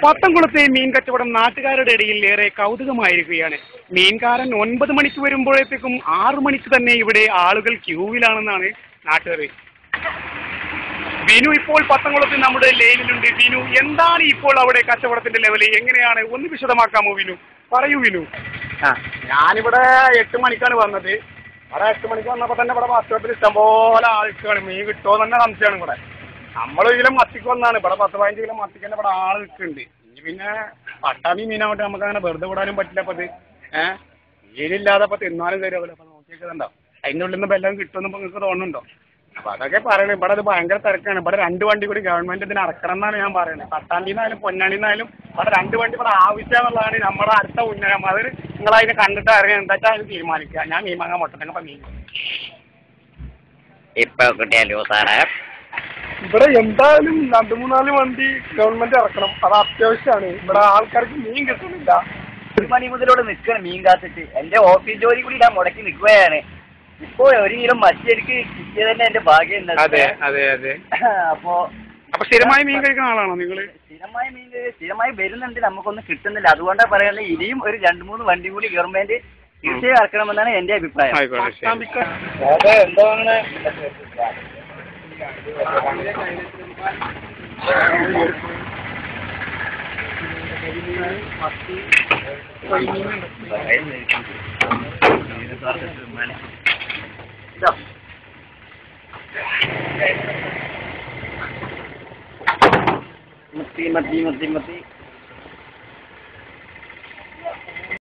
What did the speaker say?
പത്തംകുളത്തെ മീൻ കച്ചവടം നാട്ടുകാരുടെ ഇടയിൽ ഏറെ കൗതുകമായിരിക്കുകയാണ്. മീൻകാരൻ 9 മണിക്ക് വരുമ്പോഴത്തേക്കും 6 മണിക്ക് തന്നെ ഇവിടെ ആളുകൾ ക്യൂവിലാണെന്നാണ് നാട്ടുകാർ. വിനു ഇപ്പോൾ പത്തംകുളത്ത് നമ്മുടെ ലൈനിലുണ്ട്. വിനു, എന്താണ് ഇപ്പോൾ അവിടെ കച്ചവടത്തിന്റെ ലെവല്? എങ്ങനെയാണ്? ഒന്ന് വിശദമാക്കാമോ വിനു? പറയൂ വിനു. ഞാനിവിടെ 8 മണിക്കാണ് വന്നത്. അവിടെ 8 മണിക്ക് വന്നപ്പോൾ തന്നെ ഇവിടെ വാസ്തവത്തിൽ ഇഷ്ടംപോലെ ആൾക്കാണ്. മീൻ കിട്ടുമോ തന്നെ സംശയമാണ് ഇവിടെ. നമ്മൾ ഇതിലും മത്തിക്ക് വന്നാണ്. ഇവിടെ 10-15 കിലോ മത്തിക്ക് തന്നെ ഇവിടെ ആൾ നിൽക്കുന്നുണ്ട്. ഇനി പിന്നെ പട്ടാമി മീനാവട്ടെ നമുക്ക് അങ്ങനെ വെറുതെ വിടാനും പറ്റില്ല. അപ്പോൾ അത് മീനില്ലാതെ അപ്പോൾ തിന്നാലും തരുമല്ലോ. അപ്പോൾ നോക്കിയേക്കുന്നുണ്ടോ അതിൻ്റെ ഉള്ളിൽ നിന്ന് എല്ലാം കിട്ടുമെന്ന് ഇപ്പോൾ നിങ്ങൾക്ക് തോന്നുന്നുണ്ടോ? അപ്പോൾ അതൊക്കെ പറയണേ. ഇവിടെ അത് ഭയങ്കര തിരക്കാണ്. ഇവിടെ 2 വണ്ടി കൂടി ഗവൺമെൻറ് ഇതിന് ഇറക്കണം എന്നാണ് ഞാൻ പറയുന്നത്. പട്ടാമ്പിന്നായാലും പൊന്നാനിന്നായാലും ഇവിടെ 2 വണ്ടി ഇവിടെ ആവശ്യമെന്നുള്ളതാണ് നമ്മുടെ അടുത്ത ഉന്നയം. അത് നിങ്ങളതിനെ കണ്ടിട്ട് അറിയാം എന്താ വെച്ചാൽ അതിന് തീരുമാനിക്കുക. ഞാൻ മീൻ വാങ്ങാൻ മുട്ടത്തന്നെ. അപ്പം മീൻ ഇപ്പോൾ കിട്ടിയാലോ സാറേ? ഇവിടെ എന്തായാലും 2-3 വണ്ടി ഗവൺമെന്റ് ഇറക്കണം. അത് അത്യാവശ്യമാണ്. ഇവിടെ ആൾക്കാർക്ക് മീൻ കിട്ടുന്നില്ല. 1 മണി മുതലോടെ നിൽക്കണം മീൻ കാത്തിട്ട്. എൻ്റെ ഓഫീസ് ജോലി കൂടി ഞാൻ മുടക്കി നിൽക്കുകയാണ്. ഇപ്പോൾ 1 കിലോ മത്തിയടിക്ക് കിട്ടിയത് തന്നെ എൻ്റെ ഭാഗ്യം. അതെ അതെ അതെ. അപ്പൊ സ്ഥിരമായി മീൻ കഴിക്കുന്ന ആളാണോ നിങ്ങൾ? സ്ഥിരമായി വരുന്നുണ്ട്, നമുക്കൊന്നും കിട്ടുന്നില്ല. അതുകൊണ്ടാണ് പറയുന്നത് ഇനിയും ഒരു 2-3 വണ്ടി കൂടി ഗവൺമെന്റ് തീർച്ചയായും ഇറക്കണമെന്നാണ് എൻ്റെ അഭിപ്രായം. അതെ, എന്താണ് മത്തി മത്തി മത്തി മത്തി